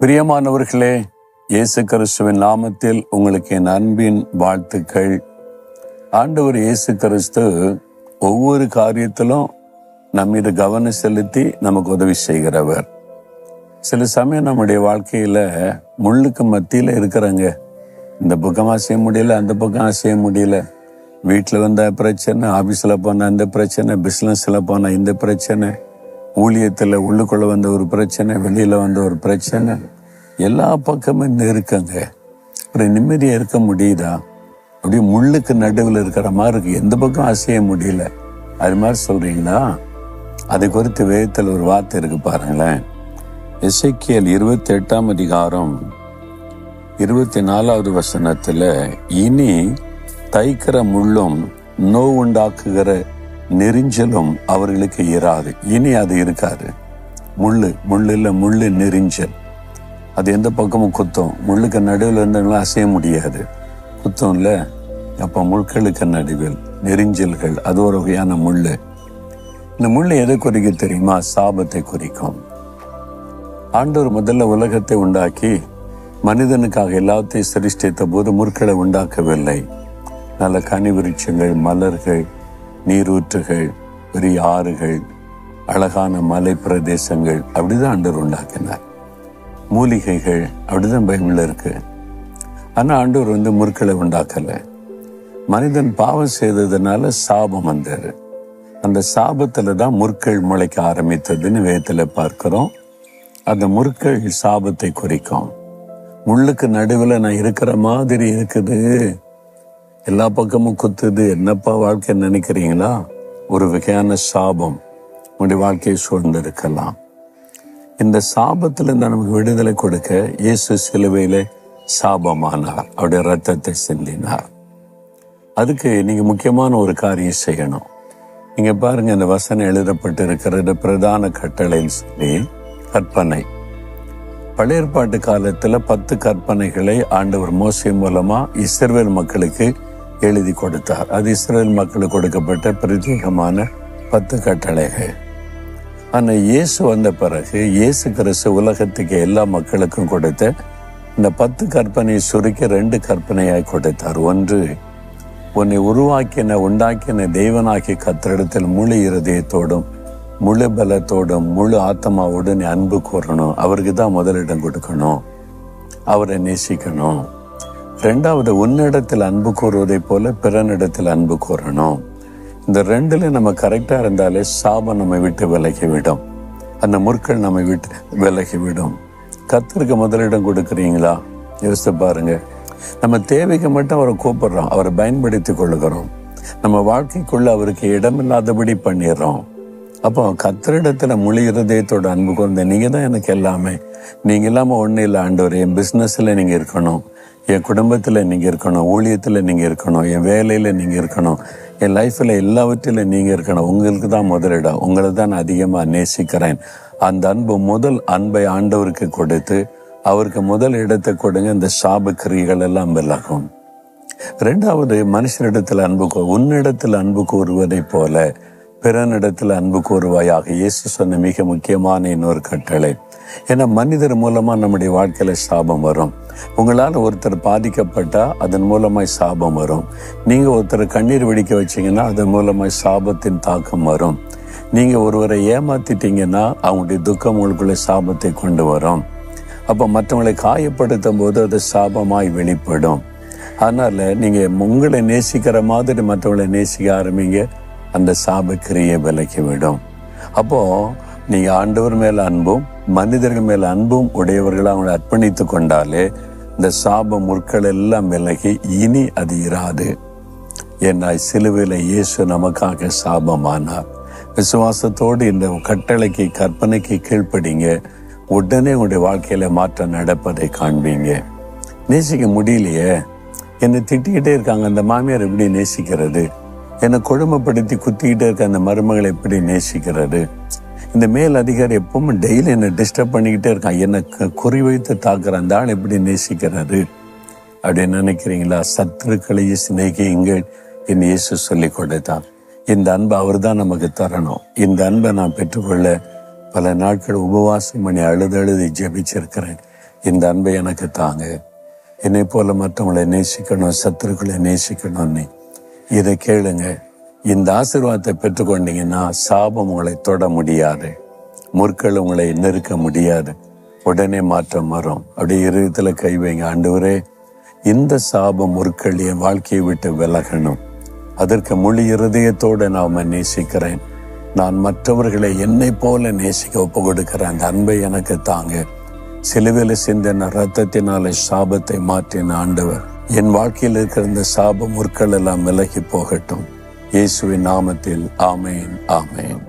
பிரியமானவர்களே, இயேசு கிறிஸ்துவின் நாமத்தில் உங்களுக்கு என் அன்பின் வாழ்த்துக்கள். ஆண்டவர் இயேசு கிறிஸ்து ஒவ்வொரு காரியத்திலும் நம்மீது கவனம் செலுத்தி நமக்கு உதவி செய்கிறவர். சில சமயம் நம்முடைய வாழ்க்கையில முள்ளுக்கு மத்தியில இருக்கிறாங்க. இந்த பக்கம் அசைய முடியல, அந்த பக்கம் அசைய முடியல. வீட்டில் வந்த பிரச்சனை, ஆபீஸ்ல போன அந்த பிரச்சனை, பிசினஸ்ல போன இந்த பிரச்சனை, ஊழியத்துல உள்ளுக்குள்ள வந்த ஒரு பிரச்சனை, வெளியில வந்த ஒரு பிரச்சனை, எல்லா பக்கமும் இருக்குங்க. ஒரு நிம்மதியா இருக்க முடியுதா? அப்படியே முள்ளுக்கு நடுவில் இருக்கிற மாதிரி இருக்கு, எந்த பக்கம் அசைய முடியல. அது மாதிரி சொல்றீங்களா? அது குறித்து வேதத்தில் ஒரு வார்த்தை இருக்கு பாருங்களேன். எசேக்கியேல் 28ஆம் அதிகாரம் 24வது வசனத்துல, இனி தைக்கிற முள்ளும் நோவுண்டாக்குகிற நெரிஞ்சலும் அவர்களுக்கு இராது. இனி அது இருக்காது. முள்ளு நெரிஞ்சல், அது எந்த பக்கமும் குத்தம். முள்ளுக்கு நடுவில் இருந்தவங்களாம் அசைய முடியாது, குத்தம் இல்ல. அப்ப முட்களுக்கு நடுவில் நெரிஞ்சல்கள், அது ஒரு வகையான முள்ளு. இந்த முள்ளு எதை குறிக்க தெரியுமா? சாபத்தை குறிக்கும். ஆண்டவர் முதல்ல உலகத்தை உண்டாக்கி மனிதனுக்காக எல்லாத்தையும் சிருஷ்டித்த போது முற்களை உண்டாக்கவில்லை. நல்ல கனி விருட்சங்கள், மலர்கள், நீரூற்றுகள், பெரிய ஆறுகள், அழகான மலை பிரதேசங்கள், அப்படிதான் ஆண்டவர் உண்டாக்கினார். மூலிகைகள், அப்படிதான் பைபிள்ல இருக்கு. ஆனா ஆண்டவர் முற்களை உண்டாக்கல. மனிதன் பாவம் செய்ததுனால சாபம் வந்தாரு. அந்த சாபத்துலதான் முற்கள் முளைக்க ஆரம்பித்ததுன்னு வேதத்துல பார்க்கிறோம். அந்த முற்கள் சாபத்தை குறிக்கும். முள்ளுக்கு நடுவில் நான் இருக்கிற மாதிரி இருக்குது, எல்லா பக்கமும் குத்துது, என்னப்பா வாழ்க்கை நினைக்கிறீங்களா? ஒரு வகையான சாபம் உங்களுடைய வாழ்க்கையை சூழ்ந்திருக்கலாம். இந்த சாபத்திலிருந்து நமக்கு விடுதலை கொடுக்க இயேசு சிலுவையிலே சாபமானார், அவருடைய ரத்தத்தை சிந்தினார். அதுக்கு நீங்க முக்கியமான ஒரு காரியம் செய்யணும். நீங்க பாருங்க, இந்த வசனம் எழுதப்பட்டு இருக்கிறது பிரதான கட்டளைன்னு சொல்லி கற்பனை. பழைய ஏற்பாட்டு காலத்துல 10 கற்பனைகளை ஆண்டவர் மோசே மூலமா இஸ்ரவேல் மக்களுக்கு எழுதி கொடுத்தார். அது இஸ்ரவேல் மக்களுக்கு கொடுக்கப்பட்ட பிரத்யேகமான 10 கட்டளைகள். ஆனா இயேசு வந்த பிறகு இயேசு கிறிஸ்து உலகத்துக்கு எல்லா மக்களுக்கும் கொடுத்த இந்த 10 கற்பனையை சுருக்கி 2 கற்பனையாய் கொடுத்தார். ஒன்று, உன்னை உண்டாக்கின தேவனாகிய கர்த்தரிடத்தில் முழு இருதயத்தோடும், முழு பலத்தோடும், முழு ஆத்மாவோடு நீ அன்பு கூறணும். அவருக்கு தான் முதலிடம் கொடுக்கணும், அவரை நேசிக்கணும். 2வது, உன்னிடத்தில் அன்பு கூறுவதை போல பிறனிடத்தில் அன்பு கூறணும். இந்த 2ல நம்ம கரெக்டா இருந்தாலே சாபம் நம்மை விட்டு விலகிவிடும், அந்த முற்கள் நம்மை விட்டு விலகிவிடும். கர்த்தருக்கு முதலிடம் கொடுக்குறீங்களா? யோசித்து பாருங்க. நம்ம தேவைக்கு மட்டும் அவரை கூப்பிடுறோம், அவரை பயன்படுத்தி கொள்ளுகிறோம், நம்ம வாழ்க்கைக்குள்ள அவருக்கு இடமில்லாதபடி பண்ணிடுறோம். அப்போ கர்த்தரிடத்துல முழு இருதயத்தோட அன்பு கூர்ந்த, நீங்க தான் எனக்கு எல்லாமே, நீங்க இல்லாம ஒண்ணு இல்லை ஆண்டவர். என் பிசினஸ்ல நீங்க இருக்கணும், என் குடும்பத்துல நீங்க இருக்கணும், ஊழியத்துல நீங்க இருக்கணும், என் வேலையில நீங்க இருக்கணும், என் லைஃப்ல எல்லாவற்றிலும் நீங்க இருக்கணும். உங்களுக்கு தான் முதலிடம், உங்களை தான் நான் அதிகமா நேசிக்கிறேன். அந்த முதல் அன்பை ஆண்டவருக்கு கொடுத்து அவருக்கு முதல் இடத்தை கொடுங்க. இந்த சாப கிரியைகள் எல்லாம் விலகும். 2வது, மனுஷனிடத்தில் உன்னிடத்தில் அன்பு கூறுவதை போல பிறனிடத்தில் அன்பு கூறுவாயாக. இயேசு சொன்ன மிக முக்கியமான இன்னொரு கட்டளை. ஏன்னா மனிதர் மூலமா நம்முடைய வாழ்க்கையில சாபம் வரும். உங்களால் ஒருத்தர் பாதிக்கப்பட்டா அதன் மூலமாய் சாபம் வரும். நீங்க ஒருத்தர் கண்ணீர் வெடிக்க வச்சீங்கன்னா அதன் மூலமாய் சாபத்தின் தாக்கம் வரும். நீங்க ஒருவரை ஏமாத்திட்டீங்கன்னா அவங்களுடைய துக்கம் உங்களுக்குள்ள சாபத்தை கொண்டு வரும். அப்ப மற்றவங்களை காயப்படுத்தும் போது அது சாபமாய் வெளிப்படும். அதனால நீங்க உங்களை நேசிக்கிற மாதிரி மற்றவங்களை நேசிக்க ஆரம்பிங்க, அந்த சாபக்கிரியை விலக்கி விடும். அப்போ நீங்க ஆண்டவர் மேல அன்பும் மனிதர்கள் மேல அன்பும் உடையவர்களா அவங்களை அர்ப்பணித்து கொண்டாலே இந்த சாப முற்கள் எல்லாம் விலகி இனி அது இராது. ஏன்னா சிலுவையில இயேசு நமக்காக சாபமானார். விசுவாசத்தோடு இந்த கட்டளைக்கு கற்பனைக்கு கீழ்ப்படிங்க, உடனே உங்களுடைய வாழ்க்கையில மாற்றம் நடப்பதை காண்பீங்க. நேசிக்க முடியலையே, என்னை திட்டிக்கிட்டே இருக்காங்க, அந்த மாமியார் எப்படி நேசிக்கிறது? என்னை கொடுமைப்படுத்தி குத்திக்கிட்டே இருக்க அந்த மருமகளை எப்படி நேசிக்கிறது? இந்த மேல் அதிகாரி எப்பவும் டெய்லி என்னை டிஸ்டர்ப் பண்ணிக்கிட்டே இருக்கான், என்னை குறிவைத்து தாக்குற அந்த ஆள் எப்படி நேசிக்கிறது அப்படின்னு நினைக்கிறீங்களா? சத்துருக்களையே சிநேகியுங்கள், என் இயேசு சொல்லி கொடுத்தார். இந்த அன்பை அவர் தான் நமக்கு தரணும். இந்த அன்பை நான் பெற்றுக்கொள்ள பல நாட்கள் உபவாசம் பண்ணி அழுது ஜெபிச்சிருக்கிறேன். இந்த அன்பை எனக்கு தாங்க. என்னை போல மற்றவங்களை நேசிக்கணும், சத்துருக்களை நேசிக்கணும்னு இதை கேளுங்க. இந்த ஆசீர்வாதத்தை பெற்றுக்கொண்டீங்கன்னா சாபம் உங்களை தொட முடியாது, முற்கள் உங்களை நெருக்க முடியாது, உடனே மாற்றம் வரும். அப்படியே இருதயத்துல கை வைங்க. ஆண்டவரே, இந்த சாபம் முற்கள் என் வாழ்க்கையை விட்டு விலகணும். அதற்கு முழு இருதயத்தோடு நான் நேசிக்கிறேன். நான் மற்றவர்களை என்னை போல நேசிக்க ஒப்பு கொடுக்கிறேன். அந்த அன்பை எனக்கு தாங்க. சிலுவையில் சிந்தின ரத்தத்தினால சாபத்தை மாற்றின ஆண்டவர், என் வாழ்க்கையில் இருக்கிற இந்த சாபம் முற்கள் எல்லாம் விலகி போகட்டும். இயேசுவின் நாமத்தில் ஆமேன், ஆமேன்.